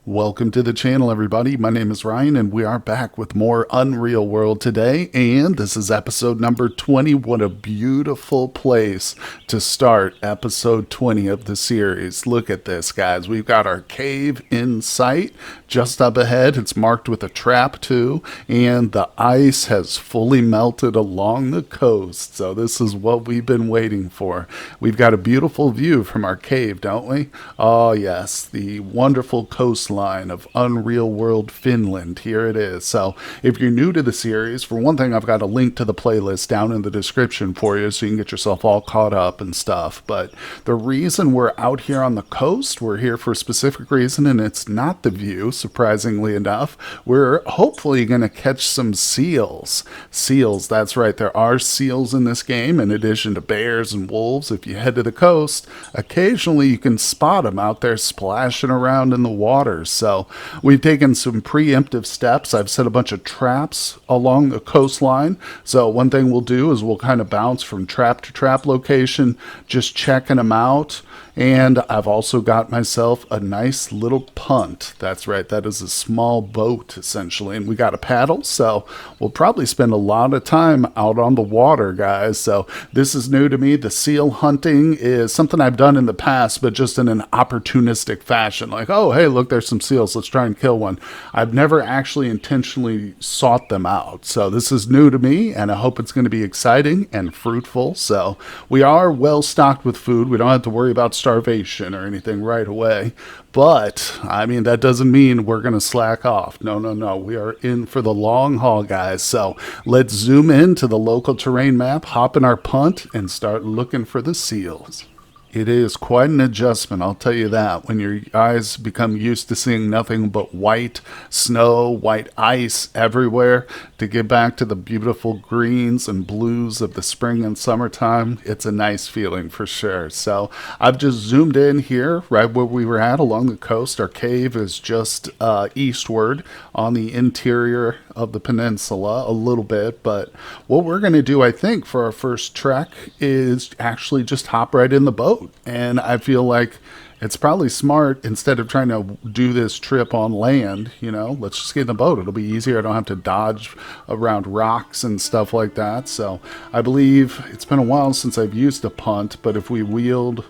Welcome to the channel, everybody. My name is Ryan, and we are back with more Unreal World today. And this is episode number 20. What a beautiful place to start episode 20 of the series. Look at this, guys. We've got our cave in sight just up ahead. It's marked with a trap, too. And the ice has fully melted along the coast. So this is what we've been waiting for. We've got a beautiful view from our cave, don't we? Oh, yes. The wonderful coastline of Unreal World Finland. Here it is. So if you're new to the series, for one thing, I've got a link to the playlist down in the description for you so you can get yourself all caught up and stuff. But the reason we're out here on the coast, we're here for a specific reason, and it's not the view, surprisingly enough. We're hopefully going to catch some seals. Seals, that's right. There are seals in this game, in addition to bears and wolves. If you head to the coast, occasionally you can spot them out there splashing around in the water. So we've taken some preemptive steps. I've set a bunch of traps along the coastline. So one thing we'll do is we'll kind of bounce from trap to trap location, just checking them out. And I've also got myself a nice little punt. That's right, that is a small boat, essentially. And we got a paddle, so we'll probably spend a lot of time out on the water, guys. So this is new to me. The seal hunting is something I've done in the past, but just in an opportunistic fashion. Like, oh, hey, look, there's some seals. Let's try and kill one. I've never actually intentionally sought them out. So this is new to me, and I hope it's going to be exciting and fruitful. So we are well stocked with food. We don't have to worry about starvation or anything right away. But, I mean, that doesn't mean we're going to slack off. No, no, no. We are in for the long haul, guys. So let's zoom in to the local terrain map, hop in our punt, and start looking for the seals. It is quite an adjustment, I'll tell you that, when your eyes become used to seeing nothing but white snow, white ice everywhere, to get back to the beautiful greens and blues of the spring and summertime. It's a nice feeling for sure. So I've just zoomed in here right where we were at along the coast. Our cave is just eastward on the interior of the peninsula a little bit, but what we're going to do, I think, for our first trek is actually just hop right in the boat. And I feel like it's probably smart, instead of trying to do this trip on land, let's just get in the boat. It'll be easier. I don't have to dodge around rocks and stuff like that. So I believe it's been a while since I've used a punt, but if we wield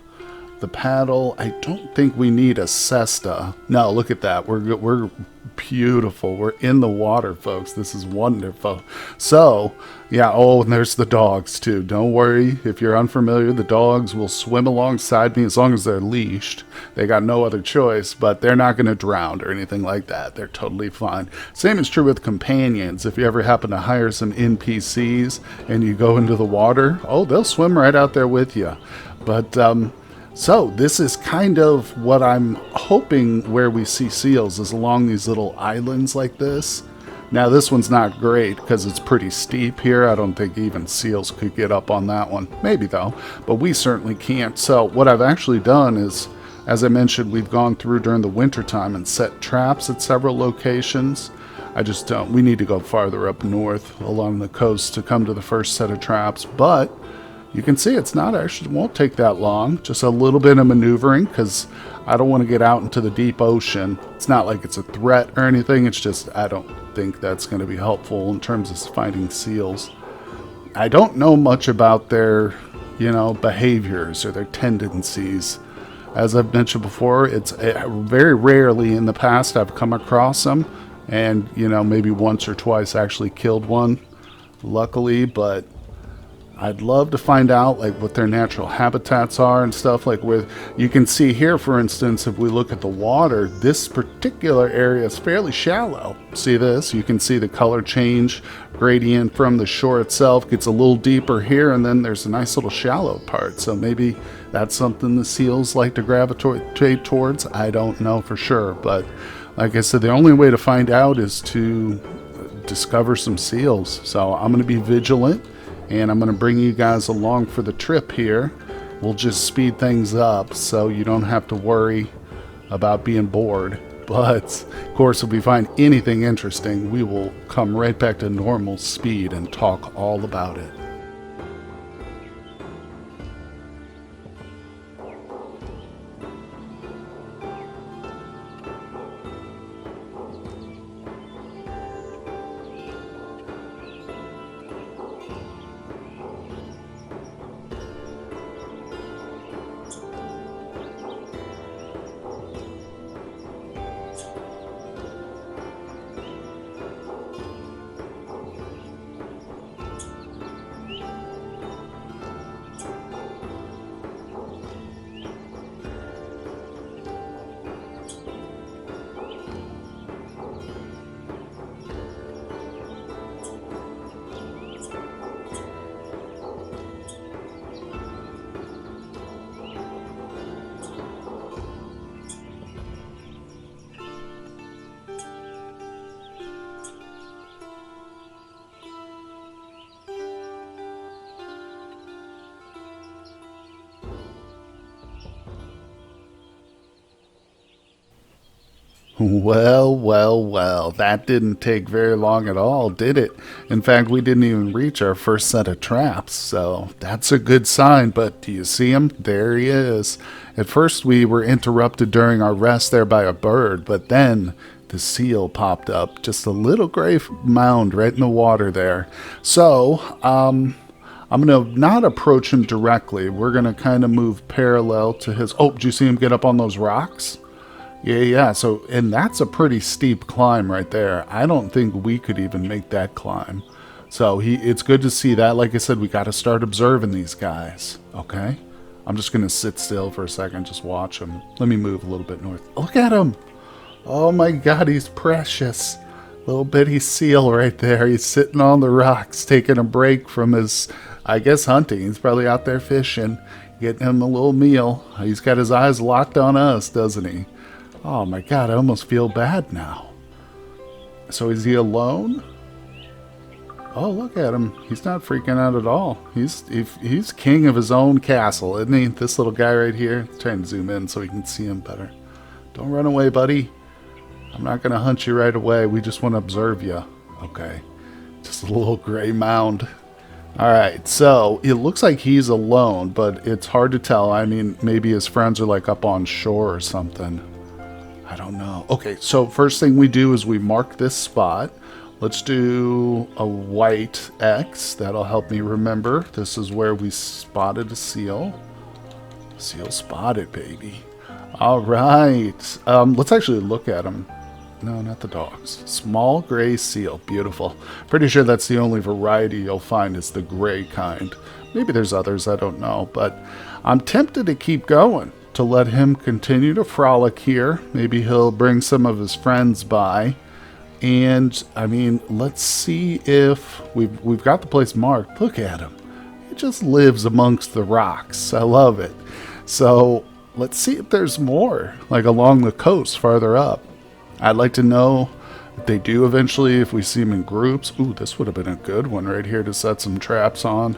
the paddle, I don't think we need a cesta. No, look at that. We're beautiful. We're in the water, folks. This is wonderful. So, yeah, oh, and there's the dogs, too. Don't worry. If you're unfamiliar, the dogs will swim alongside me as long as they're leashed. They got no other choice, but they're not going to drown or anything like that. They're totally fine. Same is true with companions. If you ever happen to hire some NPCs and you go into the water, oh, they'll swim right out there with you. But, so this is kind of what I'm hoping where we see seals, is along these little islands like this. Now this one's not great because it's pretty steep here. I don't think even seals could get up on that one. Maybe though, but we certainly can't. So what I've actually done is, as I mentioned, we've gone through during the winter time and set traps at several locations. We need to go farther up north along the coast to come to the first set of traps, but you can see it's not actually, won't take that long. Just a little bit of maneuvering, because I don't want to get out into the deep ocean. It's not like it's a threat or anything. It's just I don't think that's going to be helpful in terms of finding seals. I don't know much about their, behaviors or their tendencies. As I've mentioned before, it's very rarely in the past I've come across them, and maybe once or twice actually killed one, luckily, but I'd love to find out what their natural habitats are and stuff, where you can see here, for instance, if we look at the water, this particular area is fairly shallow. See this? You can see the color change gradient from the shore itself gets a little deeper here, and then there's a nice little shallow part. So maybe that's something the seals like to gravitate towards. I don't know for sure, but like I said, the only way to find out is to discover some seals. So I'm going to be vigilant, and I'm going to bring you guys along for the trip here. We'll just speed things up so you don't have to worry about being bored. But, of course, if we find anything interesting, we will come right back to normal speed and talk all about it. Well, well, well, that didn't take very long at all, did it? In fact, we didn't even reach our first set of traps, so that's a good sign. But do you see him? There he is. At first, we were interrupted during our rest there by a bird, but then the seal popped up, just a little gray mound right in the water there. So, I'm going to not approach him directly. We're going to kind of move parallel to his. Oh, do you see him get up on those rocks? Yeah. So, and that's a pretty steep climb right there. I don't think we could even make that climb. So it's good to see that. Like I said, we got to start observing these guys. Okay. I'm just going to sit still for a second, just watch him. Let me move a little bit north. Look at him. Oh my God, he's precious. Little bitty seal right there. He's sitting on the rocks, taking a break from his, I guess, hunting. He's probably out there fishing, getting him a little meal. He's got his eyes locked on us, doesn't he? Oh my God, I almost feel bad now. So is he alone? Oh, look at him. He's not freaking out at all. He's king of his own castle, isn't he? This little guy right here. Trying to zoom in so we can see him better. Don't run away, buddy. I'm not going to hunt you right away. We just want to observe you. Okay. Just a little gray mound. Alright, so it looks like he's alone, but it's hard to tell. I mean, maybe his friends are like up on shore or something. I don't know. Okay, so first thing we do is we mark this spot. Let's do a white X. That'll help me remember. This is where we spotted a seal. Seal spotted, baby. Alright. Let's actually look at him. No, not the dogs. Small gray seal. Beautiful. Pretty sure that's the only variety you'll find is the gray kind. Maybe there's others, I don't know. But I'm tempted to keep going, to let him continue to frolic here. Maybe he'll bring some of his friends by. And, I mean, let's see if we've got the place marked. Look at him. He just lives amongst the rocks. I love it. So, let's see if there's more, like along the coast farther up. I'd like to know if they do eventually, if we see them in groups. Ooh, this would have been a good one right here to set some traps on.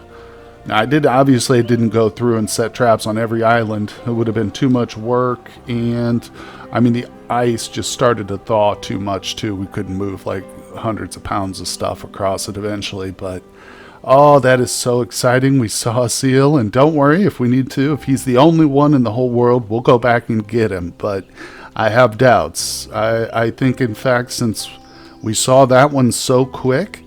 Now, I didn't go through and set traps on every island. It would have been too much work, and I mean, the ice just started to thaw too much, too. We couldn't move like hundreds of pounds of stuff across it eventually, but oh, that is so exciting. We saw a seal, and don't worry, if we need to, if he's the only one in the whole world, we'll go back and get him, but I have doubts. I think, in fact, since we saw that one so quick,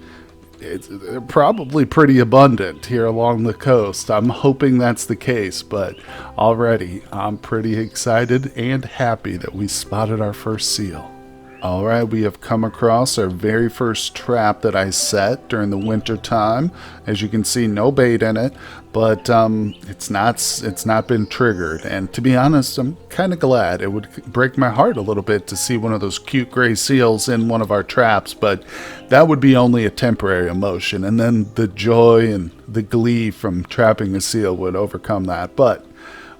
it's probably pretty abundant here along the coast. I'm hoping that's the case, but already I'm pretty excited and happy that we spotted our first seal. Alright, we have come across our very first trap that I set during the winter time. As you can see, no bait in it, but it's not been triggered. And to be honest, I'm kind of glad. It would break my heart a little bit to see one of those cute gray seals in one of our traps, but that would be only a temporary emotion, and then the joy and the glee from trapping a seal would overcome that. But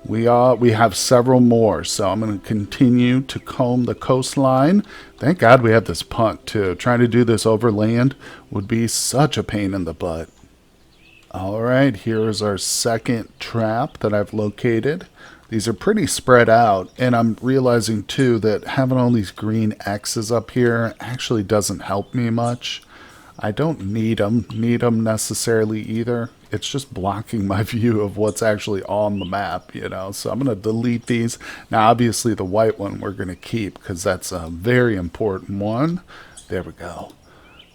we have several more, so I'm going to continue to comb the coastline. Thank God we have this punt, too. Trying to do this over land would be such a pain in the butt. Alright, here is our second trap that I've located. These are pretty spread out, and I'm realizing, too, that having all these green X's up here actually doesn't help me much. I don't need them necessarily either. It's just blocking my view of what's actually on the map, you know. So I'm going to delete these. Now, obviously, the white one we're going to keep because that's a very important one. There we go.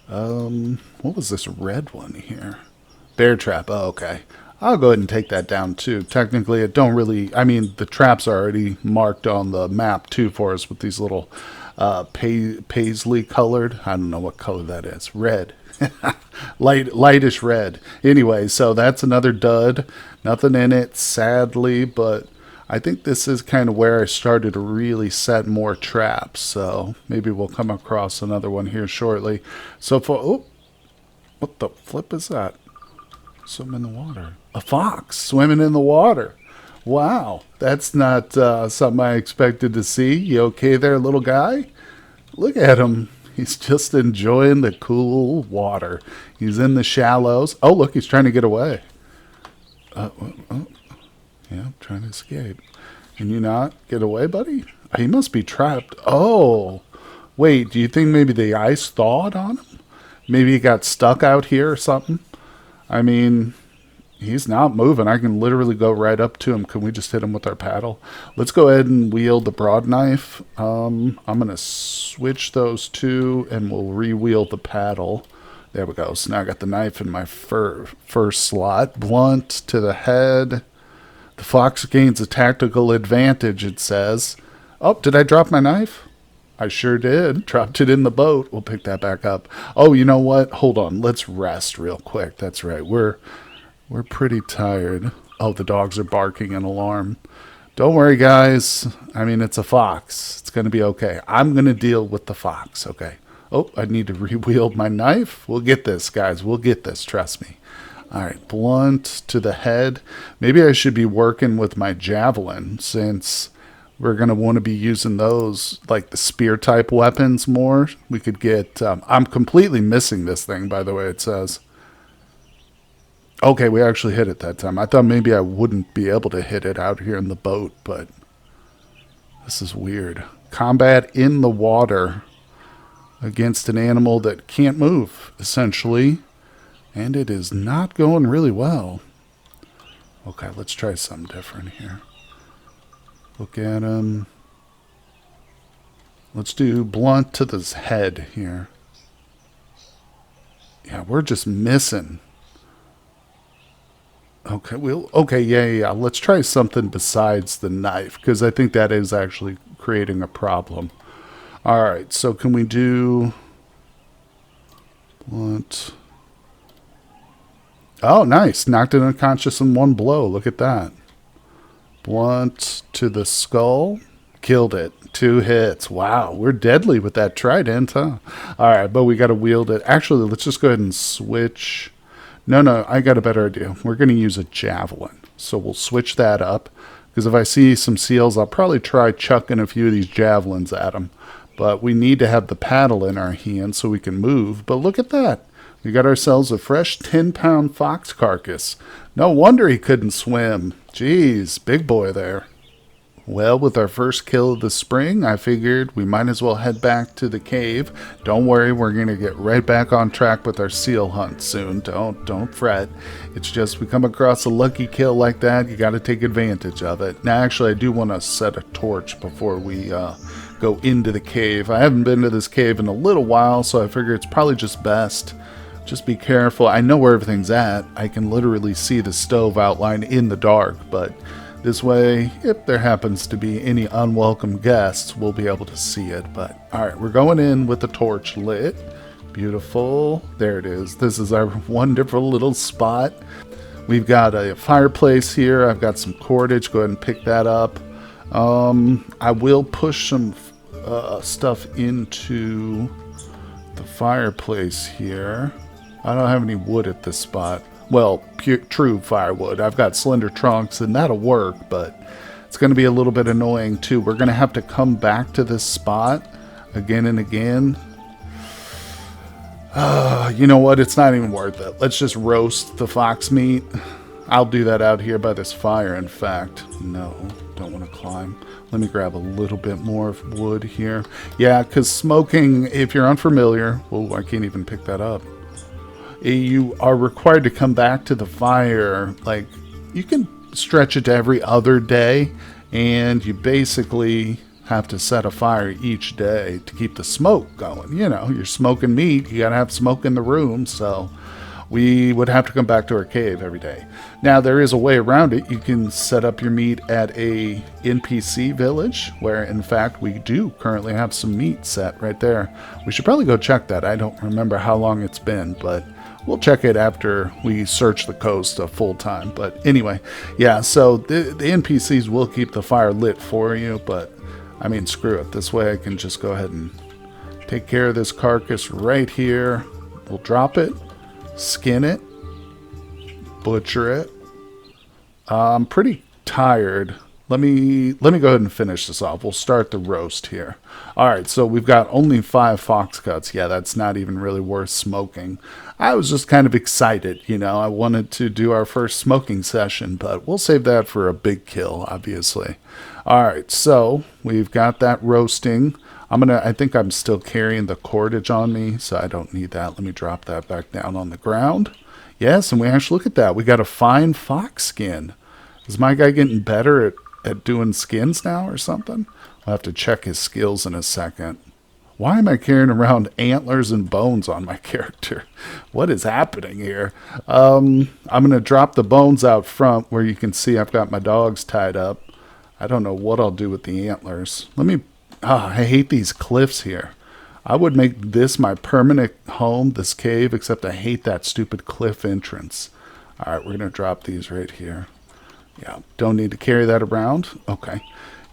What was this red one here? Bear trap. Oh, okay. I'll go ahead and take that down, too. Technically, it don't really... I mean, the traps are already marked on the map, too, for us with these little paisley colored. I don't know what color that is. Red. Lightish red. Anyway, so that's another dud. Nothing in it, sadly, but I think this is kind of where I started to really set more traps. So maybe we'll come across another one here shortly. So for... Oh, what the flip is that? Something in the water. A fox swimming in the water. Wow, that's not something I expected to see. You okay there, little guy? Look at him. He's just enjoying the cool water. He's in the shallows. Oh, look, he's trying to get away. Yeah, trying to escape. Can you not get away, buddy? He must be trapped. Oh, wait, do you think maybe the ice thawed on him? Maybe he got stuck out here or something? I mean, he's not moving. I can literally go right up to him. Can we just hit him with our paddle? Let's go ahead and wield the broad knife. I'm going to switch those two, and we'll re-wield the paddle. There we go. So now I got the knife in my first slot. Blunt to the head. The fox gains a tactical advantage, it says. Oh, did I drop my knife? I sure did. Dropped it in the boat. We'll pick that back up. Oh, you know what? Hold on. Let's rest real quick. That's right. We're pretty tired. Oh, the dogs are barking an alarm. Don't worry, guys. I mean, it's a fox. It's going to be okay. I'm going to deal with the fox, okay? Oh, I need to re-wield my knife. We'll get this, guys. We'll get this. Trust me. All right, blunt to the head. Maybe I should be working with my javelin since we're going to want to be using those, like the spear-type weapons more. We could get... I'm completely missing this thing, by the way, it says. Okay, we actually hit it that time. I thought maybe I wouldn't be able to hit it out here in the boat, but this is weird. Combat in the water against an animal that can't move, essentially. And it is not going really well. Okay, let's try something different here. Look at him. Let's do blunt to this head here. Yeah, we're just missing. Okay, yeah. Let's try something besides the knife, because I think that is actually creating a problem. All right, so can we do blunt? Oh, nice. Knocked it unconscious in one blow. Look at that. Blunt to the skull. Killed it. 2 hits. Wow, we're deadly with that trident, huh? All right, but we got to wield it. Actually, let's just go ahead and switch. No, I got a better idea. We're going to use a javelin. So we'll switch that up. Because if I see some seals, I'll probably try chucking a few of these javelins at them. But we need to have the paddle in our hand so we can move. But look at that. We got ourselves a fresh 10-pound fox carcass. No wonder he couldn't swim. Jeez, big boy there. Well, with our first kill of the spring, I figured we might as well head back to the cave. Don't worry, we're going to get right back on track with our seal hunt soon. Don't fret. It's just we come across a lucky kill like that, you got to take advantage of it. Now, actually, I do want to set a torch before we go into the cave. I haven't been to this cave in a little while, so I figure it's probably just best. Just be careful. I know where everything's at. I can literally see the stove outline in the dark, but this way, if there happens to be any unwelcome guests, we'll be able to see it. But all right, we're going in with the torch lit. Beautiful. There it is. This is our wonderful little spot. We've got a fireplace here. I've got some cordage. Go ahead and pick that up. I will push some stuff into the fireplace here. I don't have any wood at this spot. Well, true firewood. I've got slender trunks, and that'll work, but it's going to be a little bit annoying, too. We're going to have to come back to this spot again and again. You know what? It's not even worth it. Let's just roast the fox meat. I'll do that out here by this fire, in fact. No, don't want to climb. Let me grab a little bit more of wood here. Yeah, because smoking, if you're unfamiliar... Oh, I can't even pick that up. You are required to come back to the fire. Like, you can stretch it to every other day, and you basically have to set a fire each day to keep the smoke going. You know, you're smoking meat, you gotta have smoke in the room, so we would have to come back to our cave every day. Now, there is a way around it. You can set up your meat at a NPC village, where, in fact, we do currently have some meat set right there. We should probably go check that. I don't remember how long it's been, but we'll check it after we search the coast full time. But anyway, yeah, so the NPCs will keep the fire lit for you, but I mean, screw it. This way I can just go ahead and take care of this carcass right here. We'll drop it, skin it, butcher it. I'm pretty tired. Let me go ahead and finish this off. We'll start the roast here. All right, so we've got only 5 fox cuts. Yeah, that's not even really worth smoking. I was just kind of excited, you know. I wanted to do our first smoking session, but we'll save that for a big kill, obviously. All right, so we've got that roasting. I think I'm still carrying the cordage on me, so I don't need that. Let me drop that back down on the ground. Yes, and we actually, look at that. We got a fine fox skin. Is my guy getting better at doing skins now or something? I'll have to check his skills in a second. Why am I carrying around antlers and bones on my character? What is happening here? I'm going to drop the bones out front where you can see I've got my dogs tied up. I don't know what I'll do with the antlers. I hate these cliffs here. I would make this my permanent home, this cave, except I hate that stupid cliff entrance. All right, we're going to drop these right here. Yeah, don't need to carry that around. Okay.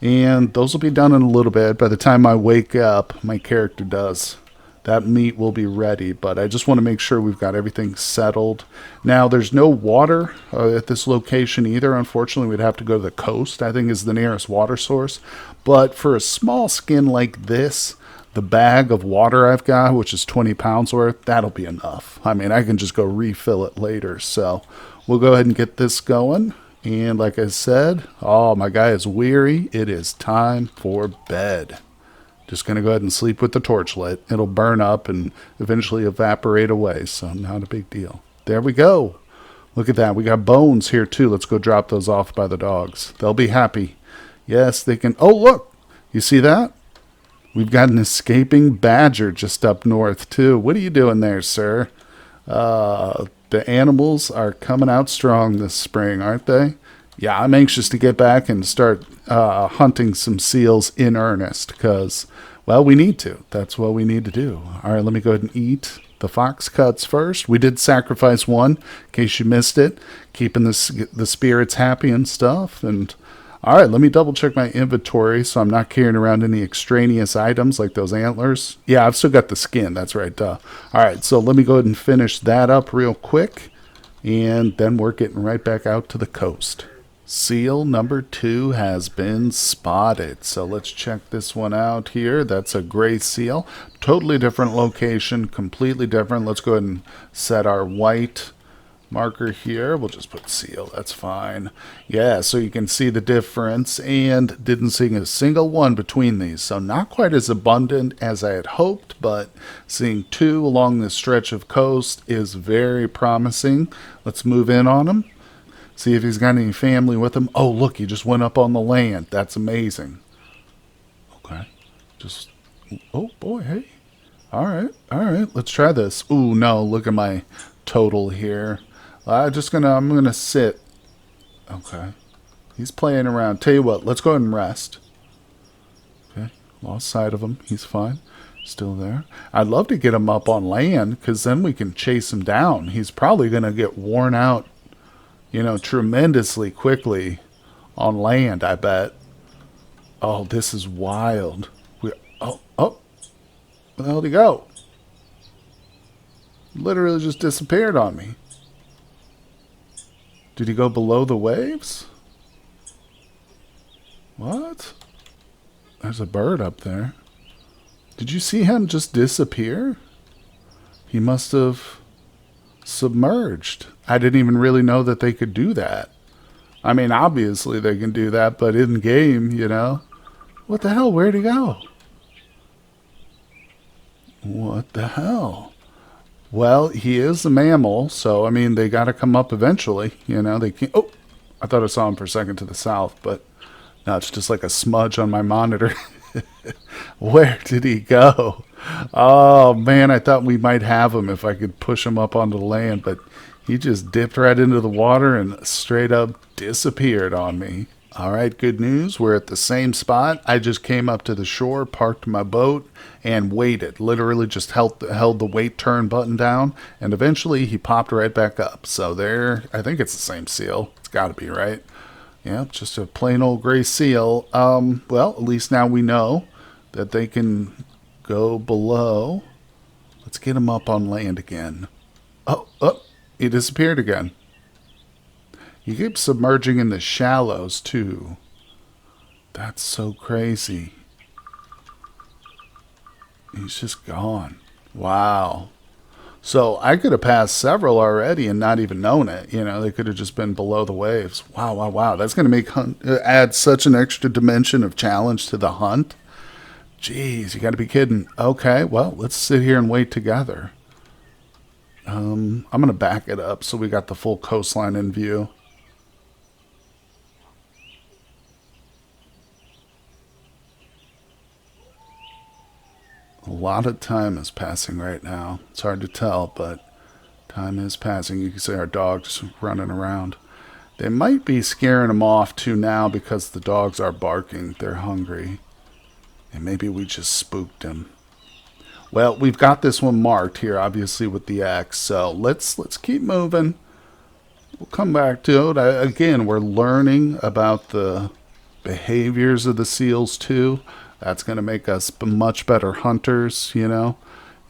And those will be done in a little bit. By the time I wake up, my character does. That meat will be ready, but I just want to make sure we've got everything settled. Now, there's no water at this location either. Unfortunately, we'd have to go to the coast, I think is the nearest water source. But for a small skin like this, the bag of water I've got, which is 20 pounds worth, that'll be enough. I mean, I can just go refill it later. So we'll go ahead and get this going. And like I said, my guy is weary. It is time for bed. Just going to go ahead and sleep with the torch lit. It'll burn up and eventually evaporate away, so not a big deal. There we go. Look at that. We got bones here too. Let's go drop those off by the dogs. They'll be happy. Yes, they can. Oh, look. You see that? We've got an escaping badger just up north too. What are you doing there, sir? The animals are coming out strong this spring, aren't they? Yeah, I'm anxious to get back and start hunting some seals in earnest because, well, we need to. That's what we need to do. All right, let me go ahead and eat the fox cuts first. We did sacrifice one, in case you missed it, keeping the spirits happy and stuff. And all right, let me double check my inventory so I'm not carrying around any extraneous items like those antlers. Yeah, I've still got the skin. That's right, duh. All right, so let me go ahead and finish that up real quick, and then we're getting right back out to the coast. Seal number 2 has been spotted. So let's check this one out here. That's a gray seal. Totally different location, completely different. Let's go ahead and set our white marker here. We'll just put seal. That's fine. Yeah, so you can see the difference, and didn't see a single one between these. So not quite as abundant as I had hoped, but seeing 2 along this stretch of coast is very promising. Let's move in on him. See if he's got any family with him. Oh, look, he just went up on the land. That's amazing. Okay. Oh, boy, hey. All right. Let's try this. Ooh, no, look at my total here. I'm gonna sit. Okay. He's playing around. Tell you what, let's go ahead and rest. Okay. Lost sight of him. He's fine. Still there. I'd love to get him up on land, because then we can chase him down. He's probably gonna get worn out, tremendously quickly on land, I bet. Oh, this is wild. Where the hell did he go? Literally just disappeared on me. Did he go below the waves? What? There's a bird up there. Did you see him just disappear? He must have submerged. I didn't even really know that they could do that. I mean, obviously they can do that, but in game, What the hell? Where'd he go? What the hell? Well, he is a mammal, so, I mean, they got to come up eventually. They can't... Oh, I thought I saw him for a second to the south, but no, it's just like a smudge on my monitor. Where did he go? Oh, man, I thought we might have him if I could push him up onto the land, but he just dipped right into the water and straight up disappeared on me. All right, good news. We're at the same spot. I just came up to the shore, parked my boat, and waited. Literally just held the wait turn button down, and eventually he popped right back up. So there, I think it's the same seal. It's got to be, right? Yeah, just a plain old gray seal. Well, at least now we know that they can go below. Let's get him up on land again. Oh, he disappeared again. He keeps submerging in the shallows, too. That's so crazy. He's just gone. Wow. So I could have passed several already and not even known it. You know, they could have just been below the waves. Wow, wow, wow. That's going to add such an extra dimension of challenge to the hunt. Jeez, you got to be kidding. Okay, well, let's sit here and wait together. I'm going to back it up so we got the full coastline in view. A lot of time is passing right now. It's hard to tell, but time is passing. You can see our dogs running around. They might be scaring them off too now because the dogs are barking. They're hungry. And maybe we just spooked them. Well, we've got this one marked here, obviously, with the X. So let's keep moving. We'll come back to it. Again, we're learning about the behaviors of the seals, too. That's going to make us much better hunters, you know.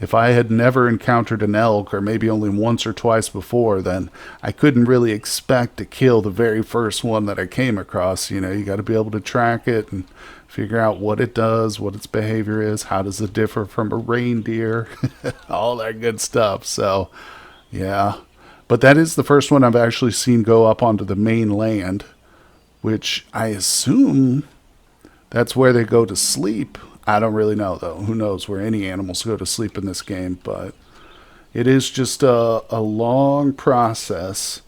If I had never encountered an elk, or maybe only once or twice before, then I couldn't really expect to kill the very first one that I came across. You know, you got to be able to track it and figure out what it does, what its behavior is, how does it differ from a reindeer, all that good stuff. So, yeah. But that is the first one I've actually seen go up onto the main land, which I assume that's where they go to sleep. I don't really know, though. Who knows where any animals go to sleep in this game, but it is just a long process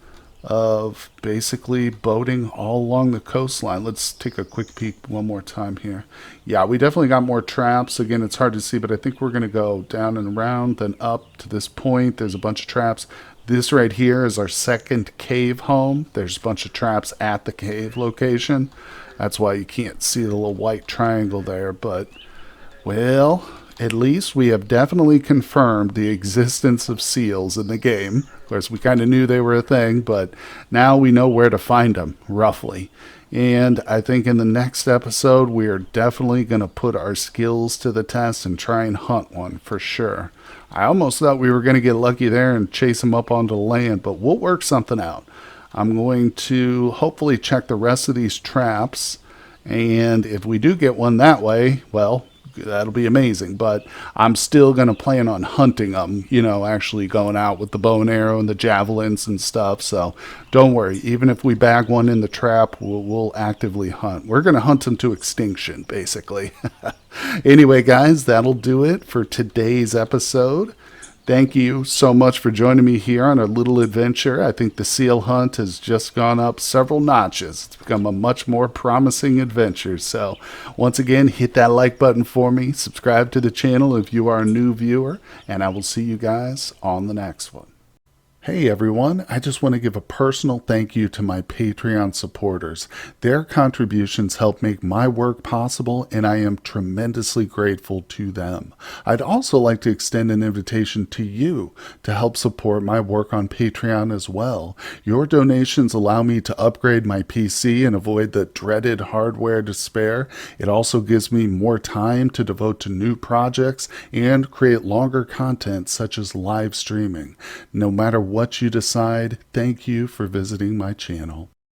of basically boating all along the coastline. Let's take a quick peek one more time here. Yeah, we definitely got more traps. Again, it's hard to see, but I think we're going to go down and around, then up to this point. There's a bunch of traps. This right here is our second cave home. There's a bunch of traps at the cave location. That's why you can't see the little white triangle there, but, well, at least we have definitely confirmed the existence of seals in the game. Of course, we kind of knew they were a thing, but now we know where to find them, roughly. And I think in the next episode, we are definitely going to put our skills to the test and try and hunt one for sure. I almost thought we were going to get lucky there and chase them up onto the land, but we'll work something out. I'm going to hopefully check the rest of these traps, and if we do get one that way, well, that'll be amazing. But I'm still going to plan on hunting them, you know, actually going out with the bow and arrow and the javelins and stuff. So don't worry. Even if we bag one in the trap, we'll actively hunt. We're going to hunt them to extinction, basically. Anyway, guys, that'll do it for today's episode. Thank you so much for joining me here on our little adventure. I think the seal hunt has just gone up several notches. It's become a much more promising adventure. So once again, hit that like button for me. Subscribe to the channel if you are a new viewer. And I will see you guys on the next one. Hey everyone, I just want to give a personal thank you to my Patreon supporters. Their contributions help make my work possible, and I am tremendously grateful to them. I'd also like to extend an invitation to you to help support my work on Patreon as well. Your donations allow me to upgrade my PC and avoid the dreaded hardware despair. It also gives me more time to devote to new projects and create longer content such as live streaming. No matter what you decide, thank you for visiting my channel.